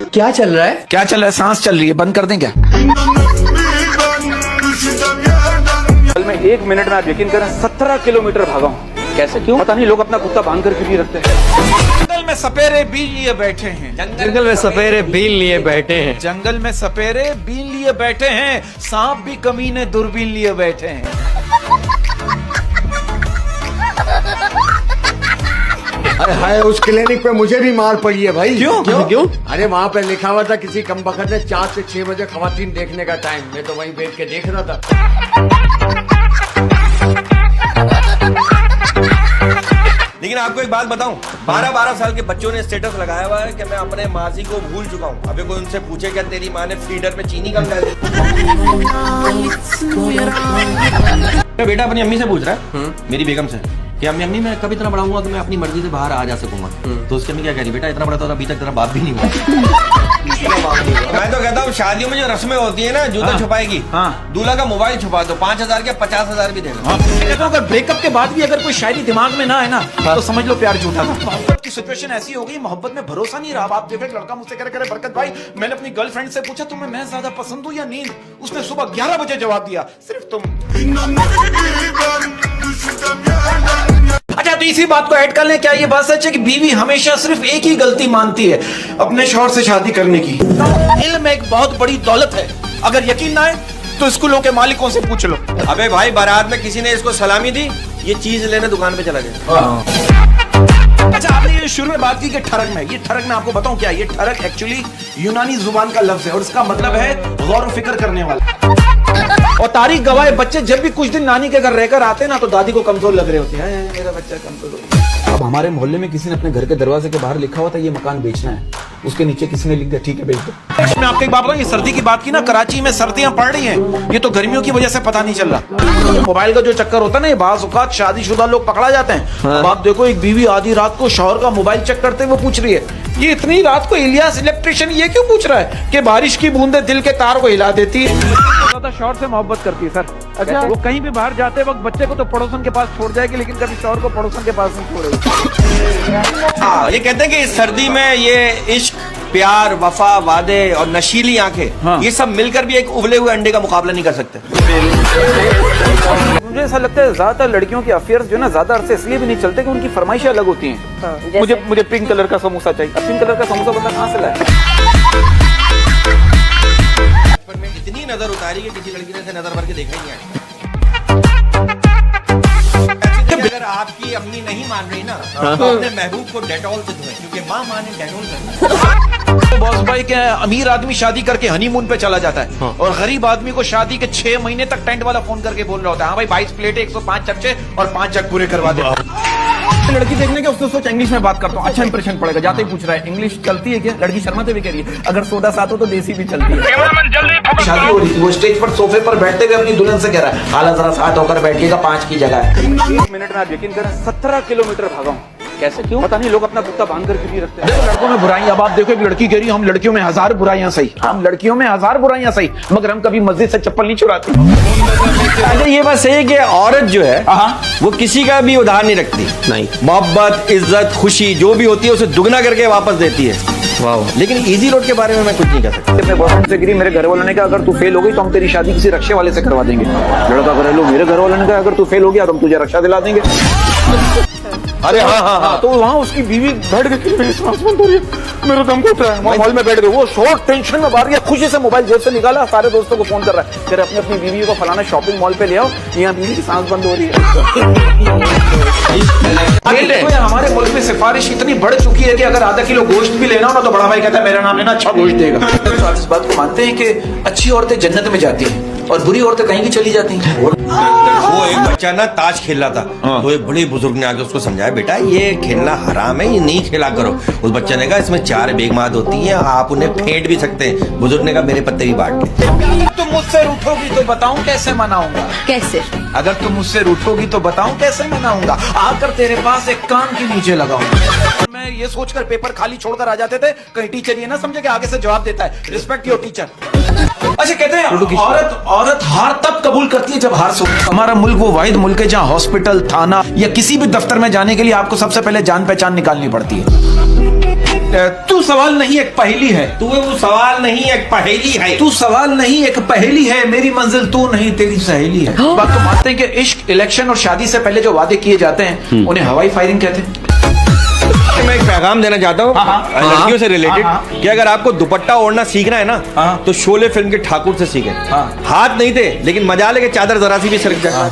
क्या चल रहा है? सांस चल रही है, बंद कर दें क्या? कल मैं 1 मिनट में, आप यकीन करें, 17 किलोमीटर भागा हूँ। कैसे, क्यों पता नहीं, लोग अपना कुत्ता बांध करके भी रखते हैं। जंगल में सपेरे बीन लिए बैठे हैं। जंगल में सपेरे बीन लिए बैठे हैं। जंगल में सपेरे बीन लिए बैठे हैं। सांप भी कमीने दूरबीन लिए बैठे हैं। अरे हाय, उस क्लिनिक पे मुझे भी मार पड़ी है भाई। क्यों? अरे वहाँ पे लिखा हुआ था किसी कमबख्त ने 4 से 6 बजे खवातीन देखने का टाइम। मैं तो वहीं बैठ के देख रहा था। लेकिन आपको एक बात बताऊं, 12-12 साल के बच्चों ने स्टेटस लगाया हुआ है कि मैं अपने माजी को भूल चुका हूं। अभी कोई उनसे पूछे क्या तेरी माँ ने फीडर में चीनी कम डाल दी? बेटा अपनी अम्मी से पूछ रहा है, मेरी बेगम से, कि अम्मी अम्मी मैं कब इतना बड़ा हुआ कि मैं अपनी मर्जी से बाहर आ जा सकूंगा? तो उसकी अम्मी क्या कह रही, बेटा इतना बड़ा तो अभी तक तेरा बाप भी नहीं हुआ। मैं तो कहता हूँ शादियों में जो रस्में होती है ना, जूता छुपाएगी, दूल्हा का मोबाइल छुपा दो, 5,000 के 50,000 भी देना। कहता हूँ अगर ब्रेकअप के बाद भी अगर कोई शायरी दिमाग में ना है ना, तो समझ लो प्यार झूठा था। मोहब्बत की सिचुएशन ऐसी हो गई, मोहब्बत में भरोसा नहीं रहा। आप देखो, एक लड़का मुझसे कह रहा, बरकत भाई, मैंने अपनी गर्लफ्रेंड से पूछा तुम्हें मैं ज्यादा पसंद हूँ या नींद? उसने सुबह 11 बजे जवाब दिया, सिर्फ तुम। अच्छा, तो इसी बात को ऐड कर लें, क्या ये बात सच है कि बीवी हमेशा सिर्फ एक ही गलती मानती है, अपने शौहर से शादी करने की? इल्म एक बहुत बड़ी दौलत है, अगर यकीन ना है तो स्कूलों के मालिकों से पूछ लो। अबे भाई, बारात में किसी ने इसको सलामी दी, ये चीज लेने दुकान पे चला गया। अच्छा, आपने ये शुरू में बात की कि ठरक में, ये ठरक मैं आपको बताऊं क्या, ये ठरक एक्चुअली यूनानी जुबान का लफ्ज है और इसका मतलब है गौर फिक्र करने वाला। और तारीख गवाह, बच्चे जब भी कुछ दिन नानी के घर रहकर आते ना, तो दादी को कमजोर लग रहे होते हैं, मेरा बच्चा कमजोर हो गया। अब हमारे मोहल्ले में किसी ने अपने घर के दरवाजे के बाहर लिखा हुआ था ये मकान बेचना है, उसके नीचे किसी ने लिख दिया ठीक है बेच दो। मैं आपको एक बात बताऊं, ये सर्दी की बात की ना, कराची में सर्दियां पड़ रही हैं, ये तो गर्मियों की वजह से पता नहीं चल रहा। मोबाइल का जो चक्कर होता है ना, ये बाज़ औक़ात शादीशुदा लोग पकड़ा जाते हैं। अब आप देखो, एक बीवी आधी रात को शौहर का मोबाइल चेक करते हुए पूछ रही है, ये इतनी रात को इलियास इलेक्ट्रिशियन ये क्यों पूछ रहा है कि बारिश की बूंदें दिल के तार को हिला देती है? ज्यादा शौहर से मोहब्बत करती है सर। अच्छा, वो कहीं भी बाहर जाते वक्त बच्चे को तो पड़ोसन के पास छोड़ जाएगी, लेकिन कभी शौहर को पड़ोसन के पास नहीं छोड़ेगी। हाँ, ये कहते हैं कि इस सर्दी में ये इश्क, प्यार, वफा, वादे और नशीली आंखें, ये सब मिलकर भी एक उबले हुए अंडे का मुकाबला नहीं कर सकते। मुझे ऐसा लगता है ज्यादातर लड़कियों के अफेयर्स जो ना ज्यादा अरसे इसलिए भी नहीं चलते कि उनकी फरमाइशें अलग होती हैं। मुझे पिंक कलर का समोसा चाहिए। अब पिंक कलर का समोसा बंदा कहाँ से लाए? बचपन में इतनी नजर उतारी कि किसी लड़की ने इसे नजर भर के देखा ही नहीं है। अगर आपकी अम्मी नहीं मान रही ना, तो अपने महबूब को डेटॉल से धोएं, क्योंकि माँ माने डेटॉल करना। बॉस भाई के अमीर आदमी शादी करके हनीमून पे चला जाता है और गरीब आदमी को शादी के 6 महीने तक टेंट वाला फोन करके बोल रहा होता है, हाँ भाई 22 प्लेटें, 105 चमचे और 5 जग पूरे करवा दे। लड़की देखने के उसने सोचा इंग्लिश में बात करता हूँ, अच्छा इंप्रेशन पड़ेगा। जाते ही पूछ रहा है इंग्लिश चलती है क्या? लड़की शर्माते भी कह रही है, अगर सोडा साथ हो तो देसी भी चलती है। शादी हो रही थी, वो स्टेज पर सोफे पर बैठते हुए अपनी दुल्हन से कह रहा है, हाला जरा साथ होकर बैठिएगा, 5 की जगह है। 1 मिनट में, आप यकीन करें, 17 किलोमीटर भागा हूँ। कैसे, क्यों पता नहीं, लोग अपना कुत्ता बांध करके भी रखते हैं। देखो लड़कों में बुराई, अब आप देखो एक लड़की कह रही है हम लड़कियों में 1000 बुराइयां सही, हम लड़कियों में 1000 बुराइयां सही, मगर हम कभी मस्जिद से चप्पल नहीं चुराते। अच्छा, ये बात सही है कि औरत जो है वो किसी का भी उधार नहीं रखती। नहीं, मोहब्बत, इज्जत, खुशी जो भी होती है उसे दुगना करके वापस देती है। वाह, लेकिन इजी रोड के बारे में मैं कुछ नहीं कह सकता। अपने बॉयफ्रेंड से गिरी, मेरे घर वालों ने कहा अगर तू फेल हो गई तो हम तेरी शादी किसी रक्षे वाले से करवा देंगे। लड़का करे लो, मेरे घर वालों ने कहा अगर तू फेल हो गया तो हम तुझे रक्षा दिला देंगे। अरे हाँ, तो वहाँ उसकी बीवी बैठ गई, मेरी सांस बंद हो रही है, मेरा दम घुट रहा है। वहाँ हॉल में बैठ गए, वो शॉर्ट टेंशन में बाहर गया, खुशी से मोबाइल जेब से निकाला, सारे दोस्तों को फोन कर रहा है, फिर अपनी बीवी को फलाना शॉपिंग मॉल पे ले आओ, यहाँ बीवी की सांस बंद हो रही है। हमारे मुल्क में सिफारिश इतनी बढ़ चुकी है कि अगर आधा किलो गोश्त भी लेना हो ना, तो बड़ा भाई कहता है मेरा नाम लेना, अच्छा गोश्त देगा। तो इस बात को मानते हैं कि अच्छी औरतें जन्नत में जाती हैं और बुरी औरतें कहीं भी चली जाती हैं। वो एक बच्चा ना ताश खेल रहा था, तो एक बड़े बुजुर्ग ने आके उसको समझाया, बेटा ये खेलना हराम है, ये नहीं खेला करो। उस बच्चे ने कहा इसमें 4 बेगमात होती हैं, आप उन्हें फेंट भी सकते हैं। बुजुर्ग ने कहा मेरे पत्ते भी बांट ले। तुम मुझसे रूठोगी तो बताऊं कैसे मनाऊंगा? कैसे? अगर तुम मुझसे रूठोगी तो बताऊं कैसे मनाऊंगा? आकर तेरे पास एक कान के नीचे लगाऊंगा। मैं ये सोचकर पेपर खाली छोड़कर आ जाते थे, कहीं टीचर ये ना समझे कि आगे से जवाब देता है, रिस्पेक्ट योर टीचर। अच्छा, कहते हैं औरत हार तब कबूल करती है जब हार सो। हमारा मुल्क वो वाहिद मुल्क है जहाँ हॉस्पिटल, थाना या किसी भी दफ्तर में जाने के लिए आपको सबसे पहले जान पहचान निकालनी पड़ती है। तू सवाल नहीं एक पहेली है, तू वो सवाल नहीं एक पहेली है। तू सवाल नहीं एक पहेली है, मेरी मंजिल तू नहीं तेरी सहेली है। बात तो मानते हैं कि इश्क, इलेक्शन और शादी से पहले जो वादे किए जाते हैं उन्हें हवाई फायरिंग कहते हैं। मैं एक पैगाम देना चाहता हूँ हाँ। लड़कियों से रिलेटेड हाँ। कि अगर आपको दुपट्टा ओढ़ना सीखना है ना हाँ। तो शोले फिल्म के ठाकुर से सीखें। हाँ। हाथ नहीं थे लेकिन मजा लेके चादर जरा सी भी सरक जाए।